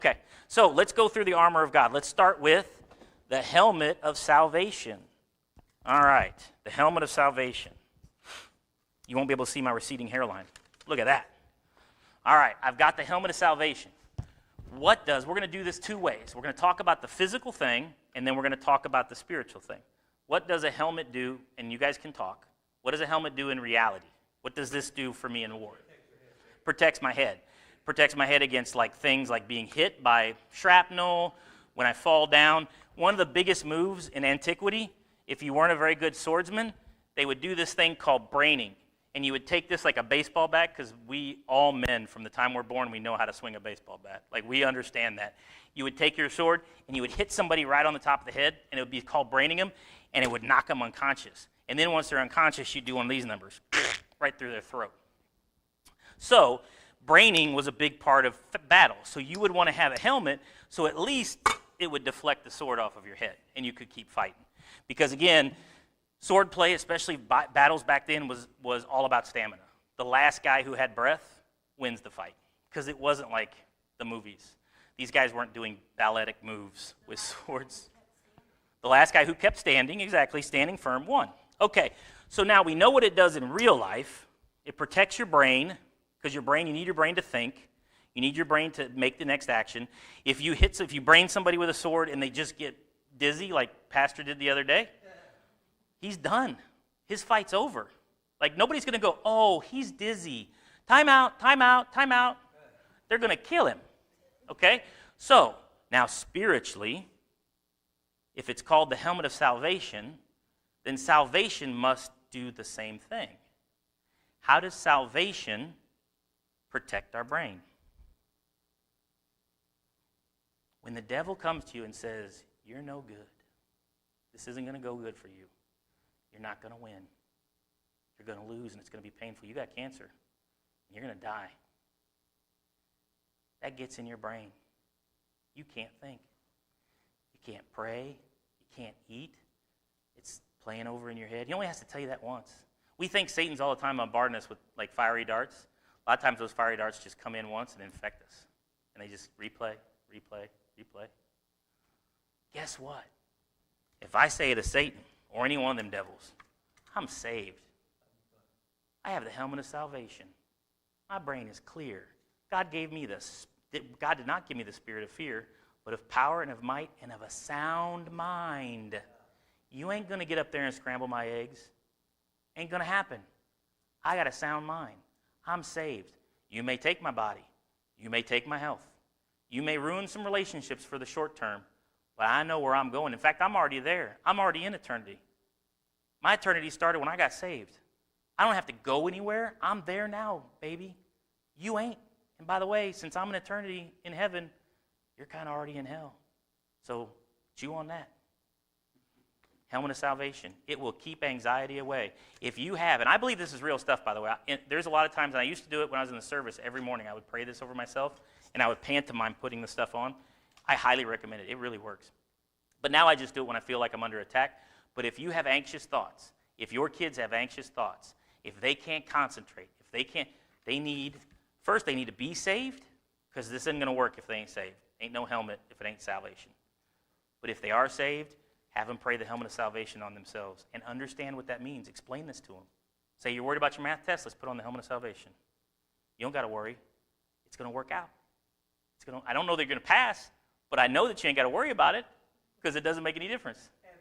Okay, so let's go through the armor of God. Let's start with the helmet of salvation. All right, the helmet of salvation. You won't be able to see my receding hairline. Look at that. All right, I've got the helmet of salvation. We're going to do this two ways. We're going to talk about the physical thing, and then we're going to talk about the spiritual thing. What does a helmet do? And you guys can talk. What does a helmet do in reality? What does this do for me in war? Protects my head. Protects my head against things like being hit by shrapnel, when I fall down. One of the biggest moves in antiquity, if you weren't a very good swordsman, they would do this thing called braining. And you would take this like a baseball bat, because all men from the time we're born, we know how to swing a baseball bat. We understand that. You would take your sword, and you would hit somebody right on the top of the head, and it would be called braining them, and it would knock them unconscious. And then once they're unconscious, you'd do one of these numbers, right through their throat. So braining was a big part of battle. So you would want to have a helmet, so at least it would deflect the sword off of your head, and you could keep fighting. Because again, sword play, especially battles back then, was all about stamina. The last guy who had breath wins the fight, because it wasn't like the movies. These guys weren't doing balletic moves with swords. The last guy who kept standing, standing firm, won. Okay, so now we know what it does in real life. It protects your brain, because you need your brain to think. You need your brain to make the next action. If you brain somebody with a sword and they just get dizzy, like Pastor did the other day, he's done. His fight's over. Nobody's going to go, oh, he's dizzy. Time out, time out, time out. They're going to kill him. Okay? So, now spiritually, if it's called the helmet of salvation, then salvation must do the same thing. How does salvation protect our brain? When the devil comes to you and says, you're no good, this isn't going to go good for you, you're not going to win, you're going to lose and it's going to be painful, you got cancer, and you're going to die, that gets in your brain. You can't think. You can't pray. You can't eat. It's playing over in your head. He only has to tell you that once. We think Satan's all the time bombarding us with fiery darts. A lot of times those fiery darts just come in once and infect us. And they just replay, replay, replay. Guess what? If I say to Satan or any one of them devils, I'm saved. I have the helmet of salvation. My brain is clear. God did not give me the spirit of fear, but of power and of might and of a sound mind. You ain't going to get up there and scramble my eggs. Ain't going to happen. I got a sound mind. I'm saved. You may take my body. You may take my health. You may ruin some relationships for the short term, but I know where I'm going. In fact, I'm already there. I'm already in eternity. My eternity started when I got saved. I don't have to go anywhere. I'm there now, baby. You ain't. And by the way, since I'm in eternity in heaven, you're kind of already in hell. So chew on that. Helmet of salvation. It will keep anxiety away. If you have, and I believe this is real stuff, by the way. There's a lot of times, and I used to do it when I was in the service every morning. I would pray this over myself, and I would pantomime putting the stuff on. I highly recommend it. It really works. But now I just do it when I feel like I'm under attack. But if you have anxious thoughts, if your kids have anxious thoughts, if they can't concentrate, they need to be saved, because this isn't going to work if they ain't saved. Ain't no helmet if it ain't salvation. But if they are saved, have them pray the helmet of salvation on themselves and understand what that means. Explain this to them. Say, you're worried about your math test? Let's put on the helmet of salvation. You don't got to worry. It's going to work out. I don't know that you're going to pass, but I know that you ain't got to worry about it, because it doesn't make any difference.